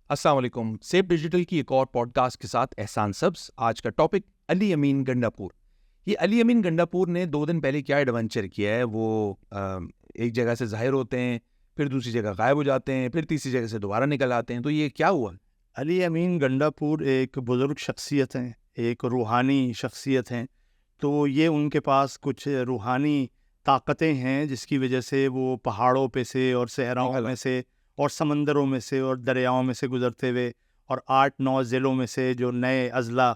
السلام علیکم. Safe digital کی ایک اور پوڈ کاسٹ کے ساتھ احسان سبز. آج کا ٹاپک علی امین گنڈاپور. یہ علی امین گنڈاپور نے 2 دن پہلے کیا ایڈونچر کیا ہے. وہ ایک جگہ سے ظاہر ہوتے ہیں, پھر دوسری جگہ غائب ہو جاتے ہیں, پھر تیسری جگہ سے دوبارہ نکل آتے ہیں. تو یہ کیا ہوا؟ علی امین گنڈاپور ایک بزرگ شخصیت ہیں, ایک روحانی شخصیت ہیں. تو یہ ان کے پاس کچھ روحانی طاقتیں ہیں جس کی وجہ سے وہ پہاڑوں پہ سے اور صحراؤں میں سے اور سمندروں میں سے اور دریاؤں میں سے گزرتے ہوئے اور 8-9 ضلعوں میں سے جو نئے اضلاع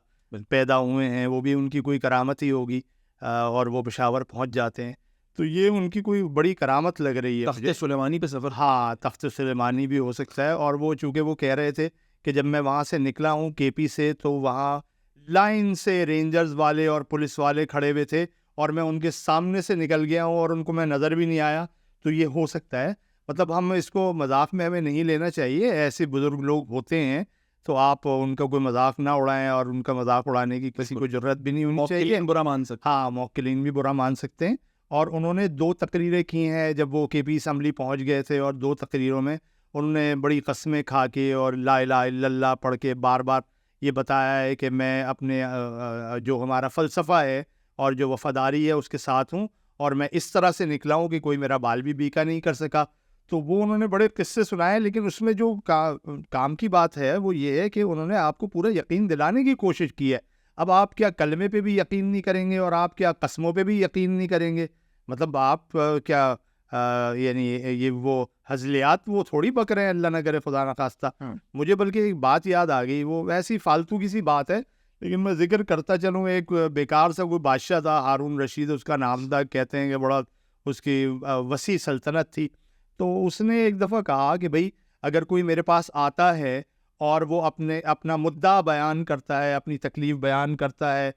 پیدا ہوئے ہیں وہ بھی ان کی کوئی کرامت ہی ہوگی, اور وہ پشاور پہنچ جاتے ہیں. تو یہ ان کی کوئی بڑی کرامت لگ رہی ہے. تخت سلیمانی پہ سفر. ہاں, تخت سلیمانی بھی ہو سکتا ہے. اور وہ چونکہ وہ کہہ رہے تھے کہ جب میں وہاں سے نکلا ہوں کے پی سے, تو وہاں لائن سے رینجرز والے اور پولیس والے کھڑے ہوئے تھے اور میں ان کے سامنے سے نکل گیا ہوں اور ان کو میں نظر بھی نہیں آیا. تو یہ ہو سکتا ہے. مطلب ہم اس کو مذاق میں ہمیں نہیں لینا چاہیے. ایسے بزرگ لوگ ہوتے ہیں تو آپ ان کا کوئی مذاق نہ اڑائیں, اور ان کا مذاق اڑانے کی کسی کو ضرورت بھی نہیں ہونی چاہیے. برا مان سکتے. ہاں, موکلین بھی برا مان سکتے ہیں. اور انہوں نے 2 تقریریں کی ہیں جب وہ کے پی اسمبلی پہنچ گئے تھے, اور 2 تقریروں میں انہوں نے بڑی قسمیں کھا کے اور لا الہ الا اللہ پڑھ کے بار بار یہ بتایا ہے کہ میں اپنے جو ہمارا فلسفہ ہے اور جو وفاداری ہے اس کے ساتھ ہوں, اور میں اس طرح سے نکلا ہوں کہ کوئی میرا بال بھی بیکا نہیں کر سکا. تو وہ انہوں نے بڑے قصے سنائے. لیکن اس میں جو کام کی بات ہے وہ یہ ہے کہ انہوں نے آپ کو پورا یقین دلانے کی کوشش کی ہے. اب آپ کیا کلمے پہ بھی یقین نہیں کریں گے اور آپ کیا قسموں پہ بھی یقین نہیں کریں گے؟ مطلب آپ کیا یعنی یہ وہ ہزلیات وہ تھوڑی بک رہے ہیں, اللہ نہ کرے خدا نہ خواستہ. مجھے بلکہ ایک بات یاد آ گئی, وہ ایسی فالتو کی سی بات ہے لیکن میں ذکر کرتا چلوں. ایک بیکار سا کوئی بادشاہ تھا, ہارون رشید اس کا نام تھا. کہتے ہیں کہ بڑا اس کی وسیع سلطنت تھی. تو اس نے ایک دفعہ کہا کہ بھئی اگر کوئی میرے پاس آتا ہے اور وہ اپنا مدعا بیان کرتا ہے, اپنی تکلیف بیان کرتا ہے,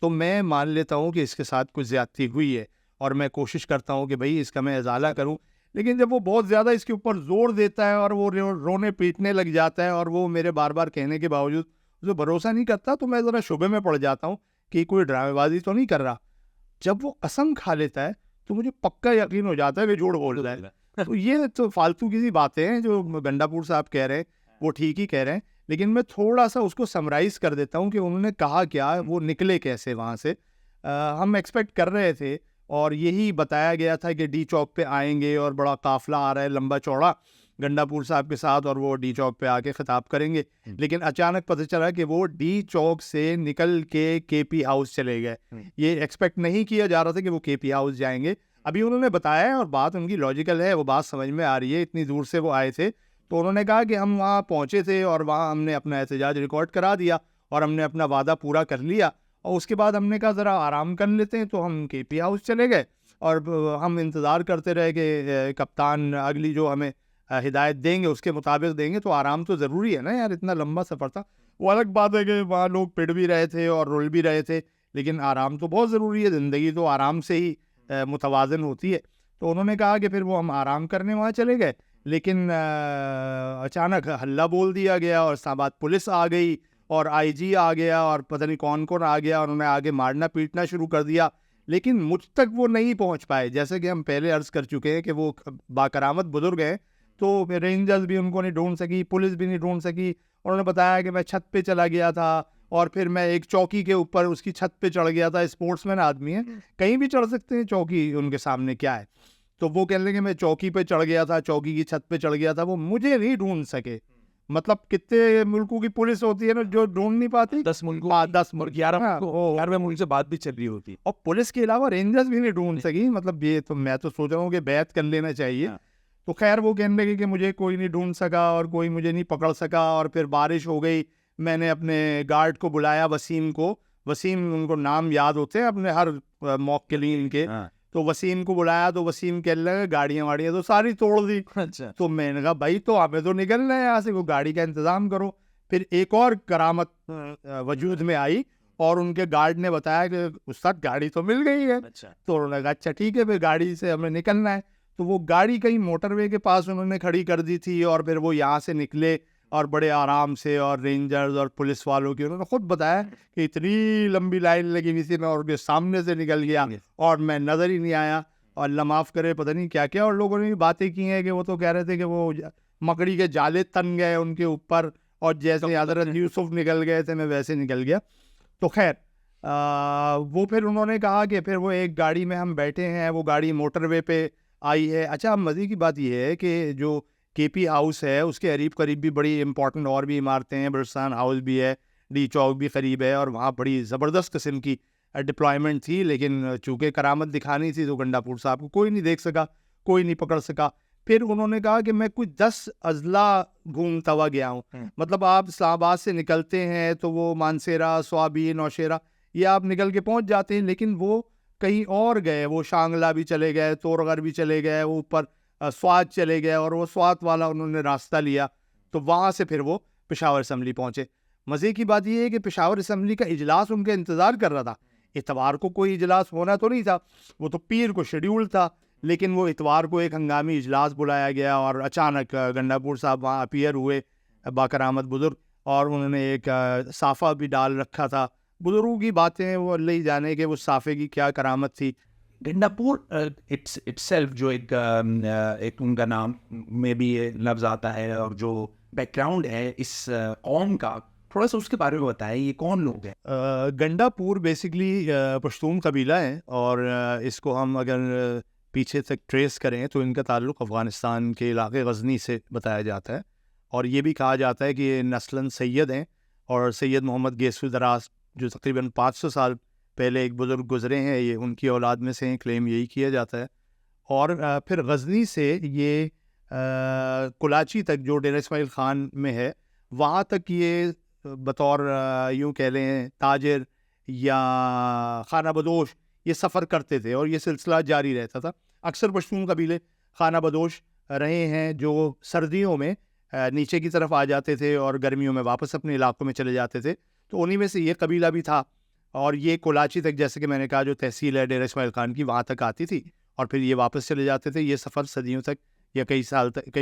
تو میں مان لیتا ہوں کہ اس کے ساتھ کچھ زیادتی ہوئی ہے, اور میں کوشش کرتا ہوں کہ بھئی اس کا میں ازالہ کروں. لیکن جب وہ بہت زیادہ اس کے اوپر زور دیتا ہے اور وہ رونے پیٹنے لگ جاتا ہے, اور وہ میرے بار بار کہنے کے باوجود اسے بھروسہ نہیں کرتا, تو میں ذرا شبے میں پڑ جاتا ہوں کہ کوئی ڈرامے بازی تو نہیں کر رہا. جب وہ قسم کھا لیتا ہے تو مجھے پکا یقین ہو جاتا ہے کہ جھوٹ بول رہا ہے. تو یہ تو فالتو کی سی باتیں ہیں جو گنڈاپور صاحب کہہ رہے ہیں, وہ ٹھیک ہی کہہ رہے ہیں. لیکن میں تھوڑا سا اس کو سمرائز کر دیتا ہوں کہ انہوں نے کہا کیا, وہ نکلے کیسے وہاں سے. ہم ایکسپیکٹ کر رہے تھے اور یہی بتایا گیا تھا کہ ڈی چوک پہ آئیں گے اور بڑا قافلہ آ رہا ہے لمبا چوڑا گنڈاپور صاحب کے ساتھ, اور وہ ڈی چوک پہ آ کے خطاب کریں گے. لیکن اچانک پتہ چلا کہ وہ ڈی چوک سے نکل کے پی ہاؤس چلے گئے. یہ ایکسپیکٹ نہیں کیا جا رہا تھا کہ وہ کے پی ہاؤس جائیں گے. ابھی انہوں نے بتایا ہے اور بات ان کی لاجیکل ہے, وہ بات سمجھ میں آ رہی ہے. اتنی دور سے وہ آئے تھے تو انہوں نے کہا کہ ہم وہاں پہنچے تھے اور وہاں ہم نے اپنا احتجاج ریکارڈ کرا دیا اور ہم نے اپنا وعدہ پورا کر لیا, اور اس کے بعد ہم نے کہا ذرا آرام کر لیتے ہیں. تو ہم کے پی ہاؤس چلے گئے اور ہم انتظار کرتے رہے کہ کپتان اگلی جو ہمیں ہدایت دیں گے اس کے مطابق دیں گے. تو آرام تو ضروری ہے نا یار, اتنا لمبا سفر تھا. وہ الگ بات ہے کہ وہاں لوگ پڑ بھی رہے تھے اور رول بھی رہے تھے, لیکن آرام تو بہت ضروری ہے. زندگی تو آرام سے ہی متوازن ہوتی ہے. تو انہوں نے کہا کہ پھر وہ ہم آرام کرنے وہاں چلے گئے. لیکن اچانک ہلہ بول دیا گیا اور اسلام آباد پولیس آ گئی اور آئی جی آ گیا اور پتہ نہیں کون آ گیا, اور انہوں نے آگے مارنا پیٹنا شروع کر دیا. لیکن مجھ تک وہ نہیں پہنچ پائے. جیسے کہ ہم پہلے عرض کر چکے ہیں کہ وہ باکرامت بزرگ ہیں, تو رینجرز بھی ان کو نہیں ڈھونڈ سکی, پولیس بھی نہیں ڈھونڈ سکی. انہوں نے بتایا کہ میں چھت پہ چلا گیا تھا اور پھر میں ایک چوکی کے اوپر اس کی چھت پہ چڑھ گیا تھا. اسپورٹس مین آدمی ہے, کہیں بھی چڑھ سکتے ہیں, چوکی ان کے سامنے کیا ہے. تو وہ کہنے لگے میں چوکی پہ چڑھ گیا تھا, چوکی کی چھت پہ چڑھ گیا تھا, وہ مجھے نہیں ڈھونڈ سکے. مطلب کتنے ملکوں کی پولیس ہوتی ہے نا جو ڈھونڈ نہیں پاتی, 10 ملکوں 10 ملک 11 ملک سے بات بھی چل رہی ہوتی ہے, اور پولیس کے علاوہ رینجرز بھی نہیں ڈھونڈ سکی. مطلب یہ تو میں تو سوچ رہا ہوں کہ بیعت کر لینا چاہیے. تو خیر وہ کہنے لگے کہ مجھے کوئی نہیں ڈھونڈ سکا اور کوئی مجھے نہیں پکڑ سکا. اور پھر بارش ہو گئی, میں نے اپنے گارڈ کو بلایا, وسیم کو. وسیم ان کو نام یاد ہوتے ہیں اپنے ہر موکلین کے. تو وسیم کو بلایا تو وسیم کہنے لگا گاڑیاں واڑیاں تو ساری توڑ دی. تو میں نے کہا بھائی تو ہمیں تو نکلنا ہے یہاں سے, کوئی گاڑی کا انتظام کرو. پھر ایک اور کرامت وجود میں آئی اور ان کے گارڈ نے بتایا کہ استاد گاڑی تو مل گئی ہے. تو انہوں نے کہا اچھا ٹھیک ہے, پھر گاڑی سے ہمیں نکلنا ہے. تو وہ گاڑی کہیں موٹر وے کے پاس انہوں نے کھڑی کر دی تھی, اور پھر وہ یہاں سے نکلے اور بڑے آرام سے, اور رینجرز اور پولیس والوں کی انہوں نے خود بتایا کہ اتنی لمبی لائن لگی ہوئی تھی, میں اور کے سامنے سے نکل گیا اور میں نظر ہی نہیں آیا. اور اللہ معاف کرے پتہ نہیں کیا کیا, اور لوگوں نے بھی باتیں کی ہیں کہ وہ تو کہہ رہے تھے کہ وہ مکڑی کے جالے تن گئے ان کے اوپر، اور جیسے حضرت یوسف نکل گئے تھے میں ویسے نکل گیا. تو خیر وہ پھر انہوں نے کہا کہ پھر وہ ایک گاڑی میں ہم بیٹھے ہیں، وہ گاڑی موٹر وے پہ آئی ہے. اچھا مزے کی بات یہ ہے کہ جو کے پی ہاؤس ہے اس کے قریب بھی بڑی امپورٹنٹ اور بھی عمارتیں ہیں، برستان ہاؤس بھی ہے، ڈی چوک بھی قریب ہے، اور وہاں بڑی زبردست قسم کی ڈپلائمنٹ تھی. لیکن چونکہ کرامت دکھانی تھی تو گنڈا پور صاحب کو کوئی نہیں دیکھ سکا، کوئی نہیں پکڑ سکا. پھر انہوں نے کہا کہ میں کوئی 10 اضلاع گھومتا ہوا گیا ہوں. مطلب آپ اسلام آباد سے نکلتے ہیں تو وہ مانسیرا، سوابی، نوشیرہ یہ آپ نکل کے پہنچ جاتے ہیں، لیکن وہ کہیں اور گئے، وہ شانگلہ بھی چلے گئے، تورغر بھی چلے گئے، وہ اوپر سوات چلے گئے، اور وہ سوات والا انہوں نے راستہ لیا. تو وہاں سے پھر وہ پشاور اسمبلی پہنچے. مزے کی بات یہ ہے کہ پشاور اسمبلی کا اجلاس ان کا انتظار کر رہا تھا. اتوار کو کوئی اجلاس ہونا تو نہیں تھا، وہ تو پیر کو شیڈیول تھا، لیکن وہ اتوار کو ایک ہنگامی اجلاس بلایا گیا، اور اچانک گنڈا پور صاحب وہاں اپیئر ہوئے، باکرامت بزرگ، اور انہوں نے ایک صافہ بھی ڈال رکھا تھا. بزرگوں کی باتیں وہ اللہ ہی جانے کہ وہ صافے کی کیا کرامت تھی. گنڈا پور اٹسیلف جو ایک ان کا نام میں بھی یہ لفظ آتا ہے، اور جو بیک گراؤنڈ ہے اس قوم کا، تھوڑا سا اس کے بارے میں بتائیں. یہ کون لوگ ہیں؟ گنڈا پور بیسکلی پشتون قبیلہ ہے، اور اس کو ہم اگر پیچھے تک ٹریس کریں تو ان کا تعلق افغانستان کے علاقے غزنی سے بتایا جاتا ہے. اور یہ بھی کہا جاتا ہے کہ یہ نسلاً سید ہیں، اور سید محمد گیسو دراز جو تقریباً 500 سال پہلے ایک بزرگ گزرے ہیں، یہ ان کی اولاد میں سے کلیم یہی کیا جاتا ہے. اور پھر غزنی سے یہ کلاچی تک جو ڈیرہ اسماعیل خان میں ہے وہاں تک یہ بطور یوں کہہ لیں تاجر یا خانہ بدوش یہ سفر کرتے تھے، اور یہ سلسلہ جاری رہتا تھا. اکثر پشتون قبیلے خانہ بدوش رہے ہیں جو سردیوں میں نیچے کی طرف آ جاتے تھے اور گرمیوں میں واپس اپنے علاقوں میں چلے جاتے تھے. تو انہی میں سے یہ قبیلہ بھی تھا. اور یہ کلاچی تک، جیسے کہ میں نے کہا، جو تحصیل ہے ڈیرہ اسماعیل خان کی، وہاں تک آتی تھی، اور پھر یہ واپس چلے جاتے تھے. یہ سفر صدیوں تک یا کئی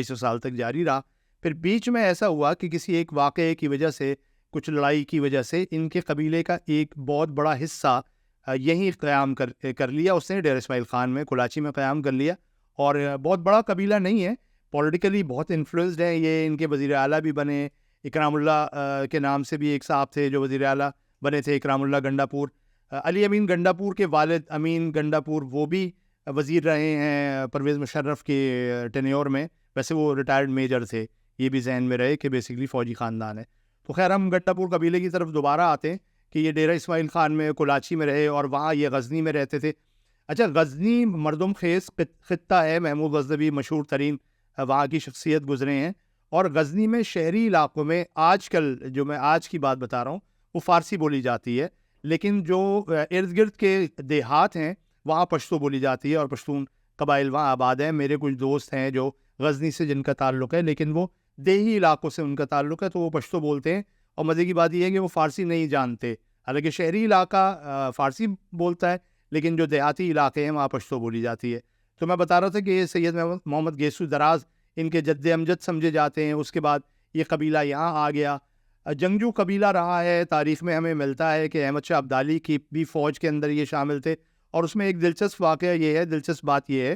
سو سال تک جاری رہا. پھر بیچ میں ایسا ہوا کہ کسی ایک واقعے کی وجہ سے، کچھ لڑائی کی وجہ سے، ان کے قبیلے کا ایک بہت بڑا حصہ یہیں قیام کر لیا. اس نے ڈیرہ اسماعیل خان میں کلاچی میں قیام کر لیا. اور بہت بڑا قبیلہ نہیں ہے، پولیٹیکلی بہت انفلوئنسڈ ہیں یہ. ان کے وزیر اعلیٰ بھی بنے، اکرام اللہ کے نام سے بھی ایک صاحب تھے جو وزیر اعلیٰ بنے تھے، اکرام اللہ گنڈا پور. علی امین گنڈا پور کے والد امین گنڈا پور وہ بھی وزیر رہے ہیں پرویز مشرف کے ٹینیور میں. ویسے وہ ریٹائرڈ میجر تھے، یہ بھی ذہن میں رہے کہ بیسکلی فوجی خاندان ہے. تو خیر ہم گنڈا پور قبیلے کی طرف دوبارہ آتے ہیں کہ یہ ڈیرہ اسماعیل خان میں کلاچی میں رہے، اور وہاں یہ غزنی میں رہتے تھے. اچھا غزنی مردم خیز خطہ ہے، محمود غزنوی مشہور ترین وہاں کی شخصیت گزرے ہیں. اور غزنی میں شہری علاقوں میں آج کل جو میں آج کی بات بتا رہا ہوں وہ فارسی بولی جاتی ہے، لیکن جو ارد گرد کے دیہات ہیں وہاں پشتو بولی جاتی ہے، اور پشتون قبائل وہاں آباد ہیں. میرے کچھ دوست ہیں جو غزنی سے جن کا تعلق ہے، لیکن وہ دیہی علاقوں سے ان کا تعلق ہے، تو وہ پشتو بولتے ہیں. اور مزے کی بات یہ ہے کہ وہ فارسی نہیں جانتے، حالانکہ شہری علاقہ فارسی بولتا ہے، لیکن جو دیہاتی علاقے ہیں وہاں پشتو بولی جاتی ہے. تو میں بتا رہا تھا کہ یہ سید محمد گیسو دراز ان کے جد امجد سمجھے جاتے ہیں. اس کے بعد یہ قبیلہ یہاں آ گیا، جنگجو قبیلہ رہا ہے. تاریخ میں ہمیں ملتا ہے کہ احمد شاہ ابدالی کی بھی فوج کے اندر یہ شامل تھے. اور اس میں ایک دلچسپ واقعہ یہ ہے، دلچسپ بات یہ ہے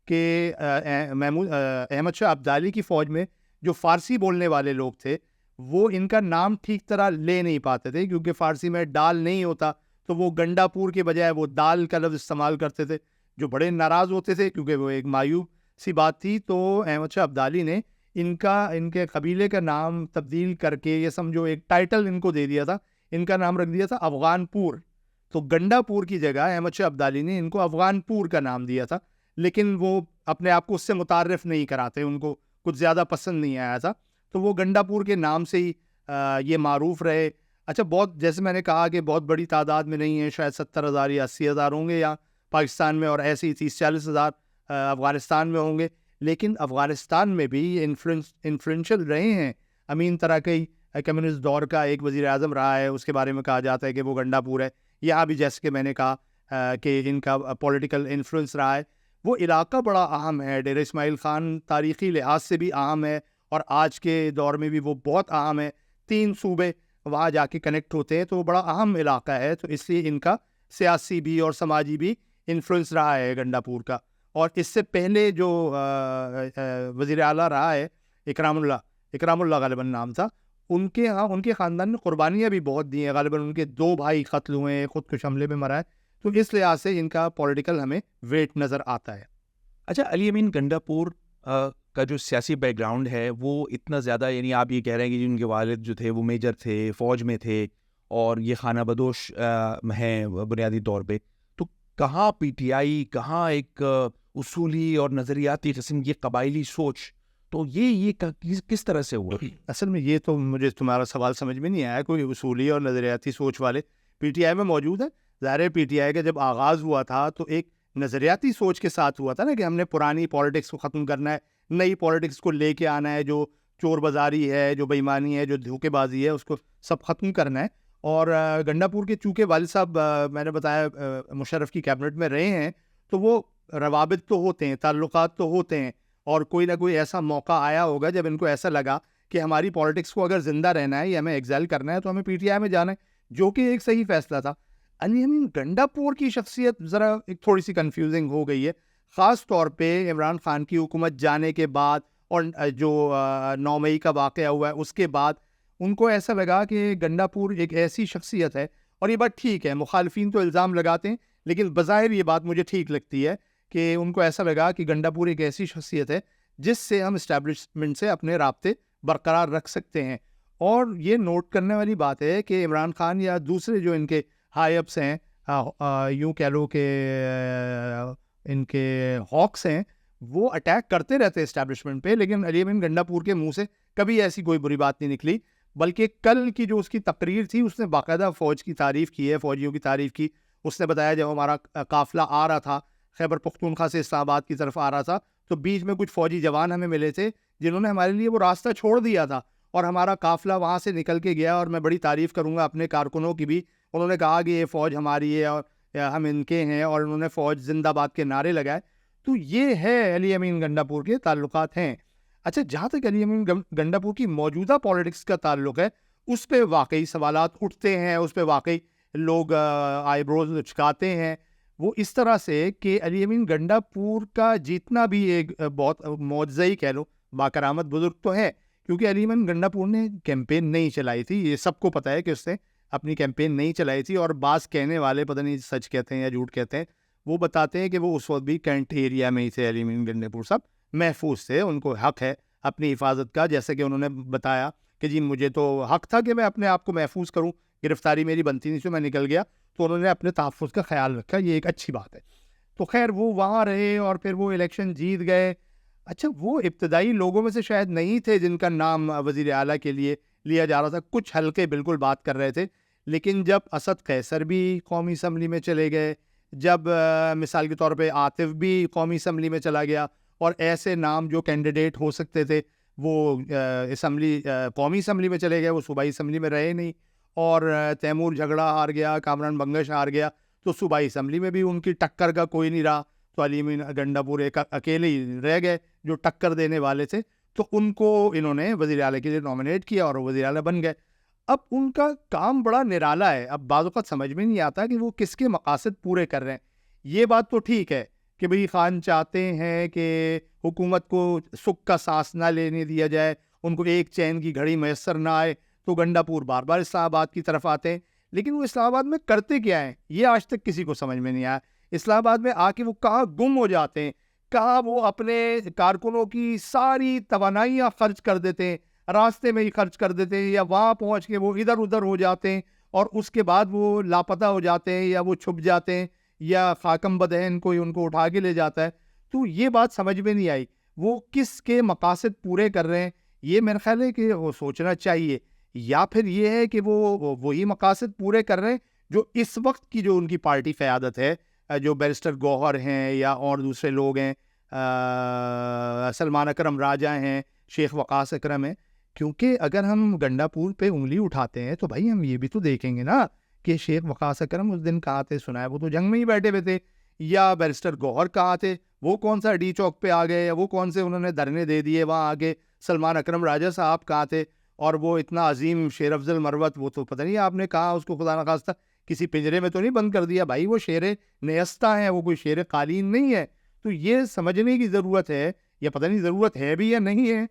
کہ احمد شاہ ابدالی کی فوج میں جو فارسی بولنے والے لوگ تھے وہ ان کا نام ٹھیک طرح لے نہیں پاتے تھے، کیونکہ فارسی میں ڈال نہیں ہوتا، تو وہ گنڈا پور کے بجائے وہ دال کا لفظ استعمال کرتے تھے، جو بڑے ناراض ہوتے تھے کیونکہ وہ ایک مایوب سی بات تھی. تو احمد شاہ ابدالی نے ان کے قبیلے کا نام تبدیل کر کے، یہ سمجھو ایک ٹائٹل ان کو دے دیا تھا. ان کا نام رکھ دیا تھا افغان پور. تو گنڈا پور کی جگہ احمد شاہ ابدالی نے ان کو افغان پور کا نام دیا تھا، لیکن وہ اپنے آپ کو اس سے متعارف نہیں کراتے، ان کو کچھ زیادہ پسند نہیں آیا تھا، تو وہ گنڈا پور کے نام سے ہی یہ معروف رہے. اچھا بہت، جیسے میں نے کہا کہ بہت بڑی تعداد میں نہیں ہے، شاید 70,000 یا 80,000 ہوں گے یا پاکستان میں، اور ایسے ہی 30-40,000 افغانستان میں ہوں گے. لیکن افغانستان میں بھی انفلوئنشل رہے ہیں. امین تراکئی کمیونسٹ دور کا ایک وزیر اعظم رہا ہے، اس کے بارے میں کہا جاتا ہے کہ وہ گنڈا پور ہے. یہاں بھی جیسے کہ میں نے کہا کہ ان کا پولیٹیکل انفلوئنس رہا ہے. وہ علاقہ بڑا اہم ہے، ڈیرہ اسماعیل خان تاریخی لحاظ سے بھی اہم ہے، اور آج کے دور میں بھی وہ بہت اہم ہے. 3 صوبے وہاں جا کے کنیکٹ ہوتے ہیں، تو وہ بڑا اہم علاقہ ہے. تو اس لیے ان کا سیاسی بھی اور سماجی بھی انفلوئنس رہا ہے گنڈا پور کا. اور اس سے پہلے جو وزیر اعلیٰ رہا ہے اکرام اللہ غالباً نام تھا. ان کے ہاں ان کے خاندان نے قربانیاں بھی بہت دی ہیں. غالباً ان کے 2 بھائی قتل ہوئے ہیں, خودکش حملے میں مرا ہے. تو اس لحاظ سے ان کا پولیٹیکل ہمیں ویٹ نظر آتا ہے. اچھا, علی امین گنڈاپور کا جو سیاسی بیک گراؤنڈ ہے وہ اتنا زیادہ, یعنی آپ یہ کہہ رہے ہیں کہ ان کے والد جو تھے وہ میجر تھے, فوج میں تھے, اور یہ خانہ بدوش ہیں بنیادی طور پہ, تو کہاں پی ٹی آئی, کہاں ایک اصولی اور نظریاتی قسم کی قبائلی سوچ, تو یہ کس طرح سے ہوا؟ اصل میں یہ تو مجھے تمہارا سوال سمجھ میں نہیں آیا. کوئی اصولی اور نظریاتی سوچ والے پی ٹی آئی میں موجود ہیں. ظاہر ہے پی ٹی آئی کا جب آغاز ہوا تھا تو ایک نظریاتی سوچ کے ساتھ ہوا تھا نا, کہ ہم نے پرانی پالیٹکس کو ختم کرنا ہے, نئی پالیٹکس کو لے کے آنا ہے, جو چور بازاری ہے, جو بےایمانی ہے, جو دھوکے بازی ہے, اس کو سب ختم کرنا ہے. اور گنڈاپور کے چونکہ والد صاحب میں نے بتایا مشرف کی کیبنٹ میں رہے ہیں, تو وہ روابط تو ہوتے ہیں, تعلقات تو ہوتے ہیں, اور کوئی نہ کوئی ایسا موقع آیا ہوگا جب ان کو ایسا لگا کہ ہماری پالیٹکس کو اگر زندہ رہنا ہے یا ہمیں ایگزائل کرنا ہے تو ہمیں پی ٹی آئی میں جانا ہے, جو کہ ایک صحیح فیصلہ تھا. علی امین گنڈاپور کی شخصیت ذرا ایک تھوڑی سی کنفیوزنگ ہو گئی ہے, خاص طور پہ عمران خان کی حکومت جانے کے بعد, اور جو 9 مئی کا واقعہ ہوا ہے اس کے بعد. ان کو ایسا لگا کہ گنڈاپور ایک ایسی شخصیت ہے, اور یہ بات ٹھیک ہے, مخالفین تو الزام لگاتے ہیں, لیکن بظاہر یہ بات مجھے ٹھیک لگتی ہے کہ ان کو ایسا لگا کہ گنڈاپور ایک ایسی شخصیت ہے جس سے ہم اسٹیبلشمنٹ سے اپنے رابطے برقرار رکھ سکتے ہیں. اور یہ نوٹ کرنے والی بات ہے کہ عمران خان یا دوسرے جو ان کے ہائی اپس ہیں, یوں کہہ لو کہ ان کے ہاکس ہیں, وہ اٹیک کرتے رہتے اسٹیبلشمنٹ پہ, لیکن علی امین گنڈاپور کے منہ سے کبھی ایسی کوئی بری بات نہیں نکلی. بلکہ کل کی جو اس کی تقریر تھی اس نے باقاعدہ فوج کی تعریف کی ہے, فوجیوں کی تعریف کی. اس نے بتایا جب ہمارا قافلہ آ رہا تھا خیبر پختونخوا سے اسلام آباد کی طرف آ رہا تھا, تو بیچ میں کچھ فوجی جوان ہمیں ملے تھے جنہوں نے ہمارے لیے وہ راستہ چھوڑ دیا تھا, اور ہمارا قافلہ وہاں سے نکل کے گیا. اور میں بڑی تعریف کروں گا اپنے کارکنوں کی بھی, انہوں نے کہا کہ یہ فوج ہماری ہے اور ہم ان کے ہیں, اور انہوں نے فوج زندہ باد کے نعرے لگائے. تو یہ ہے علی امین گنڈاپور کے تعلقات ہیں. اچھا, جہاں تک علی امین گنڈاپور کی موجودہ پالیٹکس کا تعلق ہے, اس پہ واقعی سوالات اٹھتے ہیں, اس پہ واقعی لوگ آئی بروز لچکاتے ہیں. وہ اس طرح سے کہ علی امین گنڈاپور کا جیتنا بھی ایک بہت معجزہ کہہ لو, باکرامت بزرگ تو ہے, کیونکہ علی امین گنڈاپور نے کیمپین نہیں چلائی تھی. یہ سب کو پتہ ہے کہ اس نے اپنی کیمپین نہیں چلائی تھی, اور بعض کہنے والے پتہ نہیں سچ کہتے ہیں یا جھوٹ کہتے ہیں, وہ بتاتے ہیں کہ وہ اس وقت بھی کینٹ ایریا میں ہی تھے. علی امین گنڈاپور صاحب محفوظ تھے, ان کو حق ہے اپنی حفاظت کا, جیسے کہ انہوں نے بتایا کہ جی مجھے تو حق تھا کہ میں اپنے آپ کو محفوظ کروں, گرفتاری میری بنتی نہیں, سے میں نکل گیا, تو انہوں نے اپنے تحفظ کا خیال رکھا. یہ ایک اچھی بات ہے. تو خیر وہ وہاں رہے اور پھر وہ الیکشن جیت گئے. اچھا, وہ ابتدائی لوگوں میں سے شاید نہیں تھے جن کا نام وزیر اعلیٰ کے لیے لیا جا رہا تھا. کچھ حلقے بالکل بات کر رہے تھے, لیکن جب اسد قیصر بھی قومی اسمبلی میں چلے گئے, جب مثال کے طور پہ عاطف بھی قومی اسمبلی میں چلا گیا, اور ایسے نام جو کینڈیڈیٹ ہو سکتے تھے وہ قومی اسمبلی میں چلے گئے, وہ صوبائی اسمبلی میں رہے نہیں, اور تیمور جھگڑا ہار گیا, کامران بنگش ہار گیا, تو صوبائی اسمبلی میں بھی ان کی ٹکر کا کوئی نہیں رہا. تو علی امین گنڈاپور ایک اکیلے ہی رہ گئے جو ٹکر دینے والے تھے, تو ان کو انہوں نے وزیر اعلیٰ کے لیے نامنیٹ کیا اور وزیر اعلیٰ بن گئے. اب ان کا کام بڑا نرالا ہے. اب بعض اوقات سمجھ میں نہیں آتا کہ وہ کس کے مقاصد پورے کر رہے ہیں. یہ بات تو ٹھیک ہے کہ بھئی خان چاہتے ہیں کہ حکومت کو سکھ کا سانس نہ لینے دیا جائے, ان کو ایک چین کی گھڑی میسر نہ آئے, تو گنڈاپور بار بار اسلام آباد کی طرف آتے ہیں. لیکن وہ اسلام آباد میں کرتے کیا ہیں, یہ آج تک کسی کو سمجھ میں نہیں آیا. اسلام آباد میں آ کے وہ کہاں گم ہو جاتے ہیں, کہاں وہ اپنے کارکنوں کی ساری توانائیاں خرچ کر دیتے ہیں, راستے میں ہی خرچ کر دیتے ہیں, یا وہاں پہنچ کے وہ ادھر ادھر ہو جاتے ہیں, اور اس کے بعد وہ لاپتہ ہو جاتے ہیں, یا وہ چھپ جاتے ہیں, یا خاکم بدہن کوئی ان کو اٹھا کے لے جاتا ہے. تو یہ بات سمجھ میں نہیں آئی وہ کس کے مقاصد پورے کر رہے ہیں. یہ میرا خیال ہے کہ وہ سوچنا چاہیے, یا پھر یہ ہے کہ وہ وہی مقاصد پورے کر رہے ہیں جو اس وقت کی جو ان کی پارٹی قیادت ہے, جو بیرسٹر گوہر ہیں یا اور دوسرے لوگ ہیں, سلمان اکرم راجہ ہیں, شیخ وقاص اکرم ہیں. کیونکہ اگر ہم گنڈاپور پہ انگلی اٹھاتے ہیں تو بھائی ہم یہ بھی تو دیکھیں گے نا کہ شیخ وقاص اکرم اس دن کہاں تھے, سنا ہے وہ تو جنگ میں ہی بیٹھے ہوئے تھے, یا بیرسٹر گوہر کہاں تھے, وہ کون سا ڈی چوک پہ آ گئے, یا وہ کون سے انہوں نے دھرنے دے دیے وہاں آگے, سلمان اکرم راجہ صاحب کہاں تھے, اور وہ اتنا عظیم شیر افضل مروت, وہ تو پتہ نہیں آپ نے کہا اس کو خدا نخواستہ کسی پنجرے میں تو نہیں بند کر دیا بھائی, وہ شیر نیستہ ہیں, وہ کوئی شیر قالین نہیں ہے. تو یہ سمجھنے کی ضرورت ہے, یا پتہ نہیں ضرورت ہے بھی یا نہیں ہے,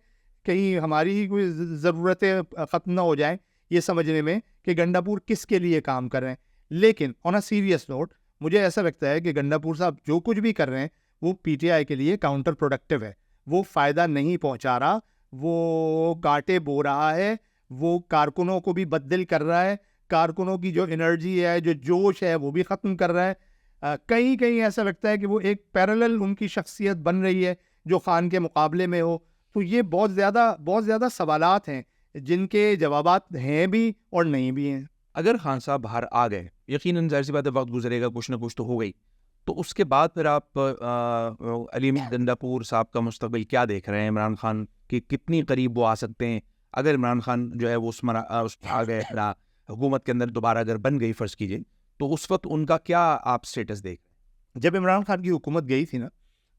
کہیں ہماری ہی کوئی ضرورتیں ختم نہ ہو جائیں یہ سمجھنے میں کہ گنڈاپور کس کے لیے کام کر رہے ہیں. لیکن آن اے سیریس نوٹ مجھے ایسا لگتا ہے کہ گنڈاپور صاحب جو کچھ بھی کر رہے ہیں وہ پی ٹی آئی کے لیے کاؤنٹر پروڈکٹیو ہے. وہ فائدہ نہیں پہنچا رہا, وہ کانٹے بو رہا ہے, وہ کارکنوں کو بھی بددل کر رہا ہے, کارکنوں کی جو انرجی ہے, جو جوش ہے, وہ بھی ختم کر رہا ہے. کہیں کہیں ایسا لگتا ہے کہ وہ ایک پیرالل ان کی شخصیت بن رہی ہے جو خان کے مقابلے میں ہو. تو یہ بہت زیادہ سوالات ہیں جن کے جوابات ہیں بھی اور نہیں بھی ہیں. اگر خان صاحب باہر آ گئے, یقیناً ظاہر سی بات ہے وقت گزرے گا, کچھ نہ کچھ تو ہو گئی, تو اس کے بعد پھر آپ علی امین گنڈاپور صاحب کا مستقبل کیا دیکھ رہے ہیں؟ عمران خان کے کتنی قریب وہ آ سکتے ہیں اگر عمران خان جو ہے وہ اس آ گئے حکومت کے اندر دوبارہ اگر بن گئی فرض کیجیے, تو اس وقت ان کا کیا آپ سٹیٹس دیکھ رہے ہیں؟ جب عمران خان کی حکومت گئی تھی نا,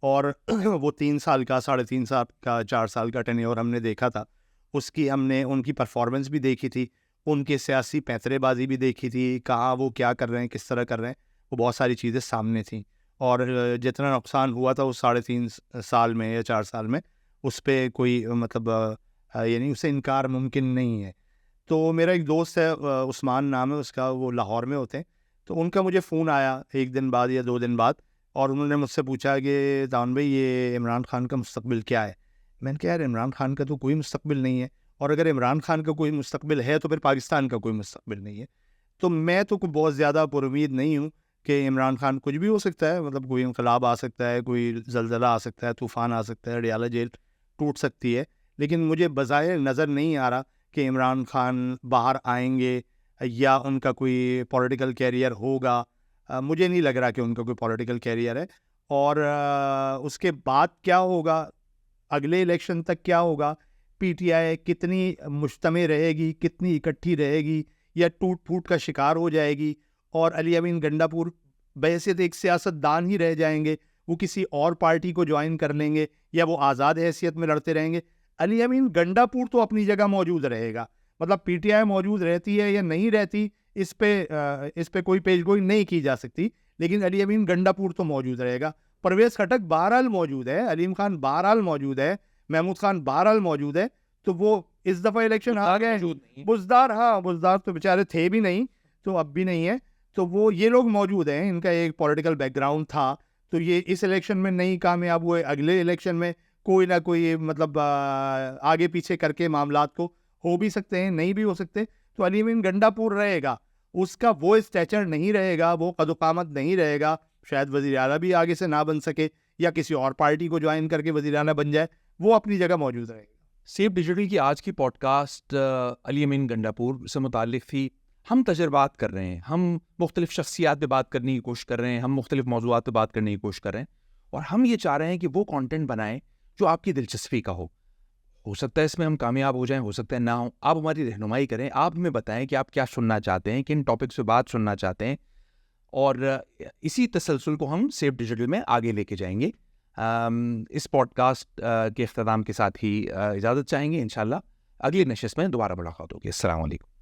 اور وہ 3 سال کا 3.5 سال کا 4 سال کا ٹینیور ہم نے دیکھا تھا, اس کی ہم نے ان کی پرفارمنس بھی دیکھی تھی, ان کے سیاسی پیترے بازی بھی دیکھی تھی, کہاں وہ کیا کر رہے ہیں, کس طرح کر رہے ہیں, وہ بہت ساری چیزیں سامنے تھیں. اور جتنا نقصان ہوا تھا اس 3.5 سال میں یا 4 سال میں, اس پہ کوئی مطلب یعنی اسے انکار ممکن نہیں ہے. تو میرا ایک دوست ہے, عثمان نام ہے اس کا, وہ لاہور میں ہوتے ہیں, تو ان کا مجھے فون آیا 1 دن بعد یا 2 دن بعد, اور انہوں نے مجھ سے پوچھا کہ داؤن بھائی یہ عمران خان کا مستقبل کیا ہے. میں نے کہا یار عمران خان کا تو کوئی مستقبل نہیں ہے, اور اگر عمران خان کا کوئی مستقبل ہے تو پھر پاکستان کا کوئی مستقبل نہیں ہے. تو میں تو بہت زیادہ پر امید نہیں ہوں کہ عمران خان, کچھ بھی ہو سکتا ہے, مطلب کوئی انقلاب آ سکتا ہے, کوئی زلزلہ آ سکتا ہے, طوفان آ سکتا ہے, ڈیالہ جیل ٹوٹ سکتی ہے, لیکن مجھے بظاہر نظر نہیں آ رہا کہ عمران خان باہر آئیں گے یا ان کا کوئی پولیٹیکل کیریئر ہوگا. مجھے نہیں لگ رہا کہ ان کا کوئی پولیٹیکل کیریئر ہے. اور اس کے بعد کیا ہوگا, اگلے الیکشن تک کیا ہوگا, پی ٹی آئی کتنی مجتمع رہے گی, کتنی اکٹھی رہے گی, یا ٹوٹ پھوٹ کا شکار ہو جائے گی, اور علی امین گنڈاپور بحیثیت ایک سیاست دان ہی رہ جائیں گے, وہ کسی اور پارٹی کو جوائن کر لیں گے, یا وہ آزاد حیثیت میں لڑتے رہیں گے. علی امین گنڈاپور تو اپنی جگہ موجود رہے گا, مطلب پی ٹی آئی موجود رہتی ہے یا نہیں رہتی اس پہ کوئی پیش گوئی نہیں کی جا سکتی, لیکن علی امین گنڈاپور تو موجود رہے گا. پرویز خٹک بہرحال موجود ہے, علیم خان بہرحال موجود ہے, محمود خان بہرحال موجود ہے. تو وہ اس دفعہ الیکشن آ گئے, بزدار تو بیچارے تھے بھی نہیں, تو اب بھی نہیں ہے, تو وہ یہ لوگ موجود ہیں, ان کا ایک پولیٹیکل بیک گراؤنڈ تھا, تو یہ اس الیکشن میں نہیں کامیاب ہوئے, اگلے الیکشن میں کوئی نہ کوئی مطلب آگے پیچھے کر کے معاملات کو ہو بھی سکتے ہیں, نہیں بھی ہو سکتے. تو علی امین گنڈاپور رہے گا, اس کا وہ اسٹیچر نہیں رہے گا, وہ قد و قامت نہیں رہے گا, شاید وزیر اعلیٰ بھی آگے سے نہ بن سکے, یا کسی اور پارٹی کو جوائن کر کے وزیر اعلیٰ بن جائے, وہ اپنی جگہ موجود رہے گا. سیف ڈیجیٹل کی آج کی پوڈ کاسٹ علی امین گنڈاپور سے متعلق تھی. ہم تجربات کر رہے ہیں, ہم مختلف شخصیات پہ بات کرنے کی کوشش کر رہے ہیں, ہم مختلف موضوعات پہ بات کرنے کی کوشش کر رہے ہیں, اور ہم یہ چاہ رہے ہیں کہ وہ کانٹینٹ بنائیں جو آپ کی دلچسپی کا ہو سکتا ہے اس میں ہم کامیاب ہو جائیں, ہو سکتا ہے نہ ہوں. آپ ہماری رہنمائی کریں, آپ ہمیں بتائیں کہ آپ کیا سننا چاہتے ہیں, کن ٹاپکس پہ بات سننا چاہتے ہیں, اور اسی تسلسل کو ہم سیف ڈیجیٹل میں آگے لے کے جائیں گے. اس پوڈ کاسٹ کے اختتام کے ساتھ ہی اجازت چاہیں گے. انشاءاللہ اگلی نشست میں دوبارہ ملاقات ہوگی. السلام علیکم.